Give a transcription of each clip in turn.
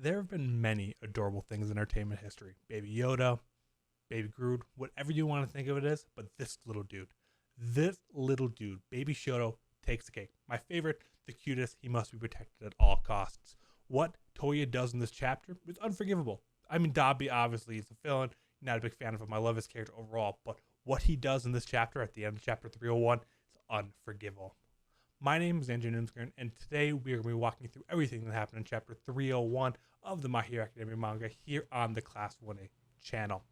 There have been many adorable things in entertainment history. Baby Yoda, Baby Groot, whatever you want to think of it as, but this little dude, Baby Shoto, takes the cake. My favorite, the cutest, he must be protected at all costs. What Touya does in this chapter is unforgivable. I mean, Dabi obviously is a villain. Not a big fan of him. I love his character overall, but what he does in this chapter at the end of chapter 301 is unforgivable. My name is Enji and Rei, and today we are going to be walking through everything that happened in chapter 301 of the My Hero Academia Manga here on the Class 1A channel.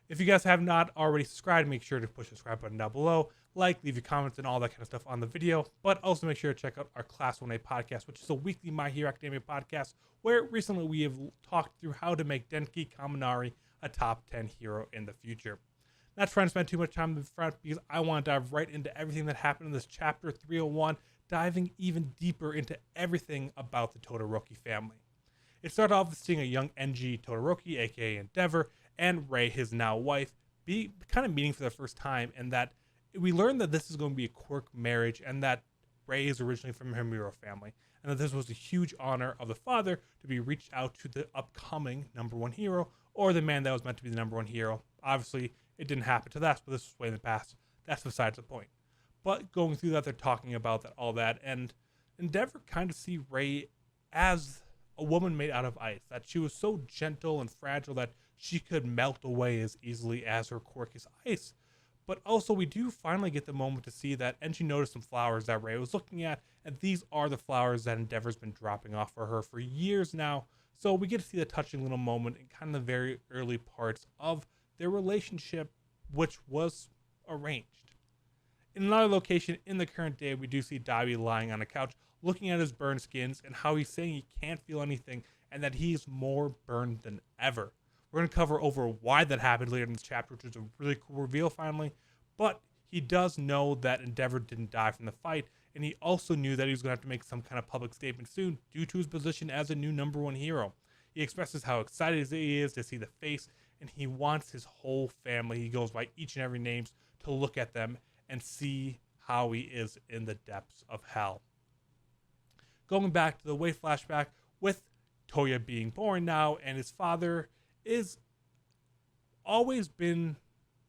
If you guys have not already subscribed, make sure to push the subscribe button down below, leave your comments and all that kind of stuff on the video, but also make sure to check out our Class 1A podcast, which is a weekly My Hero Academia podcast, where recently we have talked through how to make Denki Kaminari a top 10 hero in the future. Not trying to spend too much time in the front because I want to dive right into everything that happened in this chapter 301, diving even deeper into everything about the Todoroki family. It started off with seeing a young Enji Todoroki, aka Endeavor, and Rei, his now wife, be kind of meeting for the first time, and that we learned that this is going to be a quirk marriage, and that Rei is originally from her My Hero family, and that this was a huge honor of the father to be reached out to the upcoming #1 hero, or the man that was meant to be the #1 hero. Obviously, it didn't happen to that, but this was way in the past. That's besides the point. But going through that, they're talking about that, all that, and Endeavor kind of see Rei as a woman made out of ice, that she was so gentle and fragile that she could melt away as easily as her quirk is ice. But also, we do finally get the moment to see that Enji noticed some flowers that Rei was looking at, and these are the flowers that Endeavor's been dropping off for her for years now. So we get to see the touching little moment in kind of the very early parts of their relationship, which was arranged. In another location in the current day, we do see Dabi lying on a couch, looking at his burned skins and how he's saying he can't feel anything and that he's more burned than ever. We're going to cover over why that happened later in this chapter, which is a really cool reveal finally. But he does know that Endeavor didn't die from the fight, and he also knew that he was going to have to make some kind of public statement soon due to his position as a new #1 hero. He expresses how excited he is to see the face, and he wants his whole family, he goes by each and every names, to look at them and see how he is in the depths of hell. Going back to the way flashback with Touya being born now, and his father is always been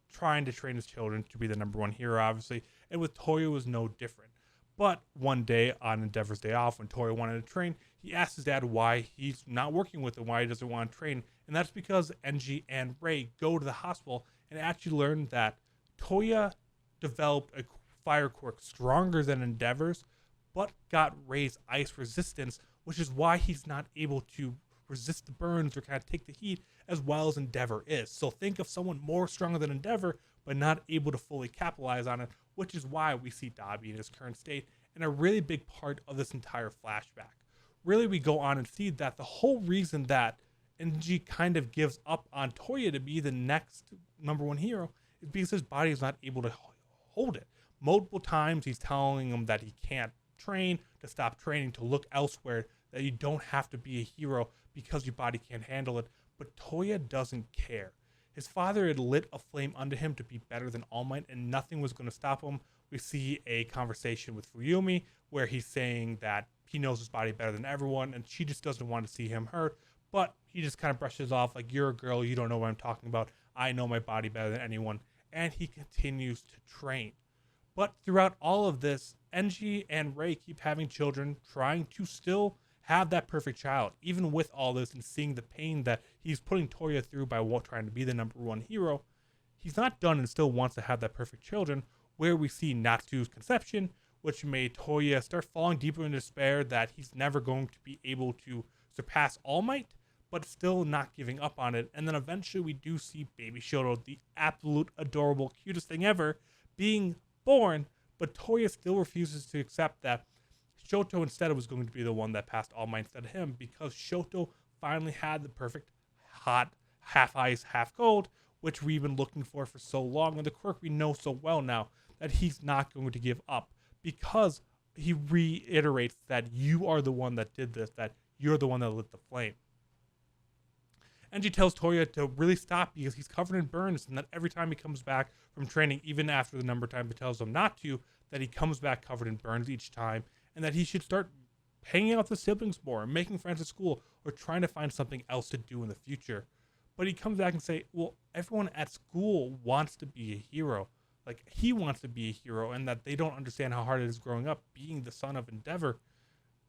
trying to train his children to be the #1 hero, obviously, and with Touya was no different. But one day on Endeavor's day off, when Touya wanted to train, he asked his dad why he's not working with him, why he doesn't want to train, and that's because Enji and Rei go to the hospital and actually learn that Touya developed a fire quirk stronger than Endeavor's, but got Rei's ice resistance, which is why he's not able to resist the burns or kind of take the heat as well as Endeavor is. So think of someone more stronger than Endeavor, but not able to fully capitalize on it, which is why we see Dabi in his current state, and a really big part of this entire flashback. Really, we go on and see that the whole reason that Enji kind of gives up on Touya to be the next #1 hero is because his body is not able to hold it. Multiple times he's telling him that he can't train, to stop training, to look elsewhere, that you don't have to be a hero because your body can't handle it. But Touya doesn't care. His father had lit a flame under him to be better than All Might, and nothing was going to stop him. We see a conversation with Fuyumi where he's saying that he knows his body better than everyone, and she just doesn't want to see him hurt. But he just kind of brushes off like, you're a girl, you don't know what I'm talking about. I know my body better than anyone. And he continues to train. But throughout all of this, Enji and Rei keep having children, trying to still have that perfect child, even with all this and seeing the pain that he's putting Touya through by trying to be the #1 hero. He's not done and still wants to have that perfect children, where we see Natsu's conception, which made Touya start falling deeper in despair that he's never going to be able to surpass All Might, but still not giving up on it. And then eventually we do see Baby Shoto, the absolute adorable, cutest thing ever, being born, but Touya still refuses to accept that Shoto instead was going to be the one that passed All Might instead of him, because Shoto finally had the perfect hot, half ice, half cold, which we've been looking for so long, and the quirk we know so well now that he's not going to give up, because he reiterates that you are the one that did this, that you're the one that lit the flame. Enji tells Touya to really stop because he's covered in burns, and that every time he comes back from training, even after the number of times he tells him not to, that he comes back covered in burns each time, and that he should start hanging out with his siblings more, making friends at school, or trying to find something else to do in the future. But he comes back and say, well, everyone at school wants to be a hero. Like, he wants to be a hero, and that they don't understand how hard it is growing up being the son of Endeavor,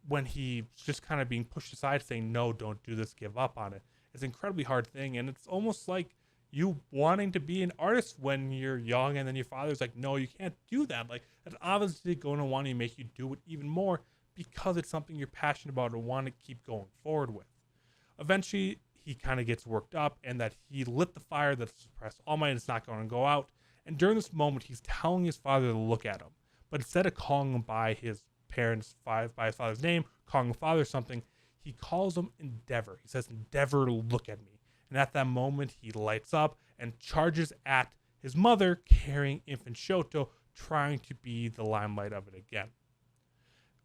when he's just kind of being pushed aside saying, no, don't do this, give up on it. It's an incredibly hard thing, and it's almost like you wanting to be an artist when you're young, and then your father's like, no, you can't do that. Like, that's obviously going to want to make you do it even more because it's something you're passionate about and want to keep going forward with. Eventually, he kind of gets worked up, and that he lit the fire that's suppressed All Might, and it's not going to go out. And during this moment, he's telling his father to look at him. But instead of calling him by his parents, by his father's name, calling him father or something, he calls him Endeavor. He says, Endeavor, look at me. And at that moment, he lights up and charges at his mother, carrying infant Shoto, trying to be the limelight of it again.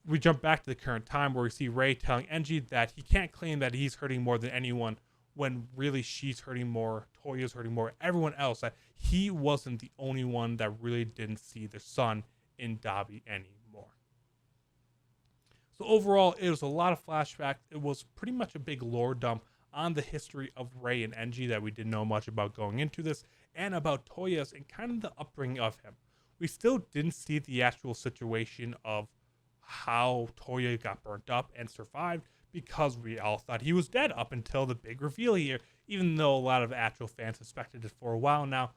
We jump back to the current time where we see Rei telling Enji that he can't claim that he's hurting more than anyone, when really she's hurting more, Touya's hurting more, everyone else, that he wasn't the only one that really didn't see their son in Dabi anymore. So overall, it was a lot of flashbacks. It was pretty much a big lore dump on the history of Rei and Enji that we didn't know much about going into this, and about Touya's and kind of the upbringing of him. We still didn't see the actual situation of how Touya got burnt up and survived, because we all thought he was dead up until the big reveal here, even though a lot of actual fans suspected it for a while now.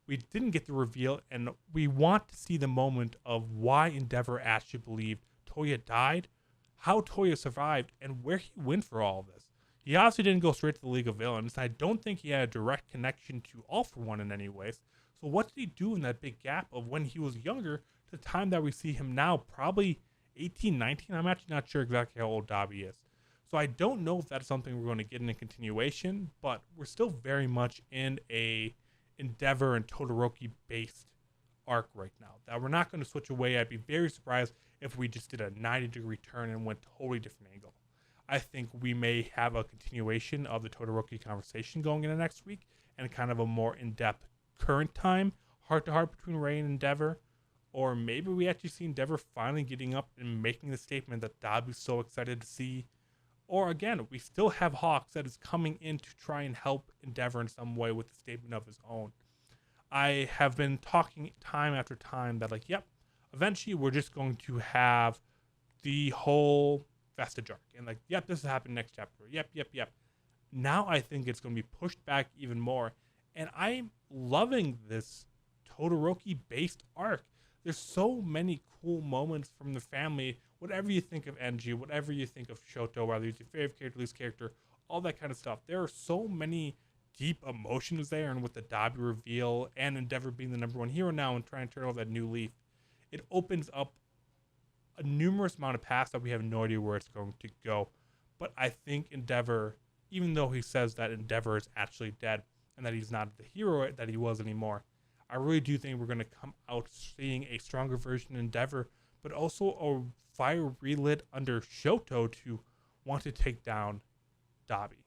We didn't get the reveal, and we want to see the moment of why Endeavor actually believed Touya died, how Touya survived, and where he went for all of this. He obviously didn't go straight to the League of Villains, and I don't think he had a direct connection to All For One in any ways. So what did he do in that big gap of when he was younger to the time that we see him now, probably 18, 19? I'm actually not sure exactly how old Dabi is. So I don't know if that's something we're going to get in a continuation, but we're still very much in a Endeavor and Todoroki based arc right now that we're not going to switch away. I'd be very surprised if we just did a 90-degree turn and went totally different angle. I think we may have a continuation of the Todoroki conversation going into next week, and kind of a more in-depth current time heart-to-heart between Rei and Endeavor. Or maybe we actually see Endeavor finally getting up and making the statement that Dabi's so excited to see. Or again, we still have Hawks that is coming in to try and help Endeavor in some way with a statement of his own. I have been talking time after time that, like, yep, eventually we're just going to have the whole Vestige arc. And like, yep, this will happen next chapter. Yep. Now I think it's going to be pushed back even more. And I'm loving this Todoroki-based arc. There's so many cool moments from the family. Whatever you think of Enji, whatever you think of Shoto, whether it's your favorite character, least character, all that kind of stuff. There are so many deep emotions there, and with the Dabi reveal and Endeavor being the #1 hero now and trying to turn over that new leaf, it opens up a numerous amount of paths that we have no idea where it's going to go. But I think Endeavor, even though he says that Endeavor is actually dead and that he's not the hero that he was anymore, I really do think we're going to come out seeing a stronger version of Endeavor, but also a fire relit under Shoto to want to take down Dabi.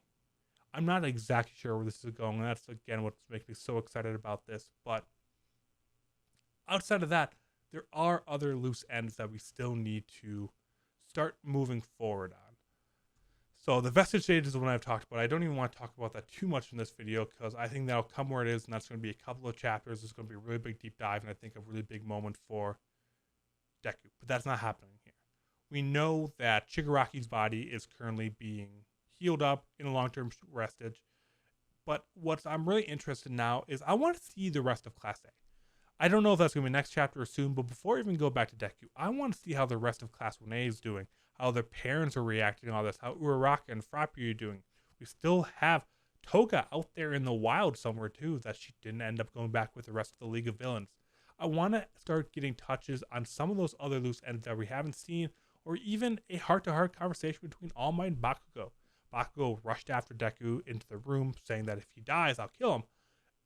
I'm not exactly sure where this is going. That's, again, what's making me so excited about this. But outside of that, there are other loose ends that we still need to start moving forward on. So the Vestige stage is the one I've talked about. I don't even want to talk about that too much in this video, because I think that'll come where it is, and that's going to be a couple of chapters. It's going to be a really big deep dive, and I think a really big moment for Deku. But that's not happening here. We know that Shigaraki's body is currently being healed up in a long-term restage. But what I'm really interested in now is I want to see the rest of Class A. I don't know if that's going to be next chapter or soon, but before I even go back to Deku, I want to see how the rest of Class 1A is doing, how their parents are reacting to all this, how Uraraka and Frappy are doing. We still have Toga out there in the wild somewhere too, that she didn't end up going back with the rest of the League of Villains. I want to start getting touches on some of those other loose ends that we haven't seen, or even a heart-to-heart conversation between All Might and Bakugo. Bakugo rushed after Deku into the room, saying that if he dies, I'll kill him.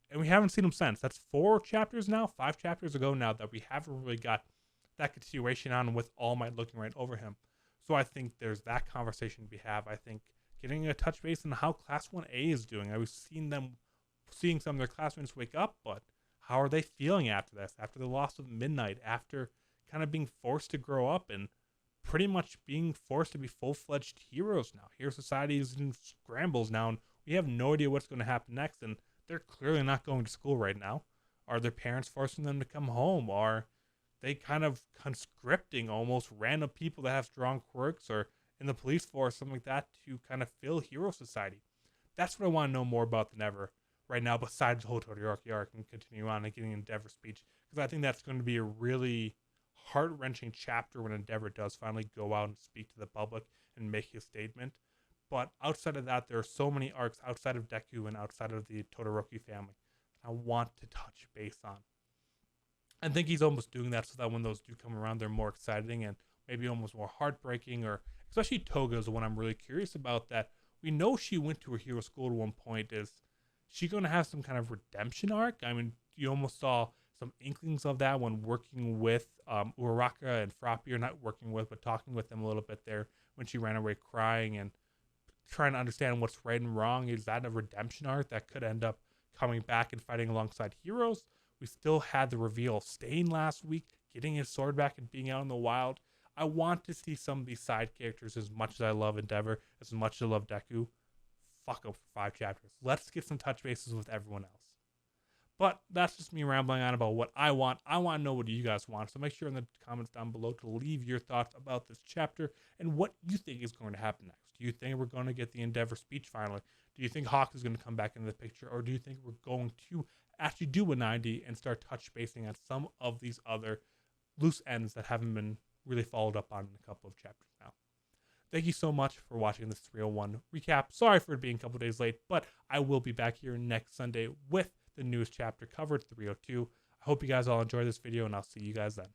And we haven't seen him since. That's 5 chapters ago now, that we haven't really got that continuation on, with All Might looking right over him. So I think there's that conversation we have. I think getting a touch base on how Class 1A is doing. I was seeing some of their classmates wake up, but how are they feeling after this? After the loss of Midnight, after kind of being forced to grow up and pretty much being forced to be full-fledged heroes now. Hero Society is in scrambles now, and we have no idea what's going to happen next, and they're clearly not going to school right now. Are their parents forcing them to come home? Are they kind of conscripting almost random people that have strong quirks or in the police force, something like that, to kind of fill Hero Society? That's what I want to know more about than ever right now, besides the whole Todoroki arc, and continue on and getting Endeavor speech, because I think that's going to be a really heart-wrenching chapter when Endeavor does finally go out and speak to the public and make his statement. But outside of that, there are so many arcs outside of Deku and outside of the Todoroki family I want to touch base on. I think he's almost doing that so that when those do come around, they're more exciting and maybe almost more heartbreaking, or especially Toga is the one I'm really curious about. That we know she went to her hero school at one point. Is she going to have some kind of redemption arc? I mean, you almost saw some inklings of that when working with Uraraka and Froppy, or not working with, but talking with them a little bit there when she ran away crying and trying to understand what's right and wrong. Is that a redemption arc that could end up coming back and fighting alongside heroes? We still had the reveal of Stain last week, getting his sword back and being out in the wild. I want to see some of these side characters. As much as I love Endeavor, as much as I love Deku, fuck up for 5 chapters. Let's get some touch bases with everyone else. But that's just me rambling on about what I want. I want to know what you guys want. So make sure in the comments down below to leave your thoughts about this chapter and what you think is going to happen next. Do you think we're going to get the Endeavor speech finally? Do you think Hawk is going to come back into the picture? Or do you think we're going to actually do a 90 and start touch basing on some of these other loose ends that haven't been really followed up on in a couple of chapters now? Thank you so much for watching this 301 recap. Sorry for it being a couple days late, but I will be back here next Sunday with the newest chapter covered, 302. I hope you guys all enjoy this video, and I'll see you guys then.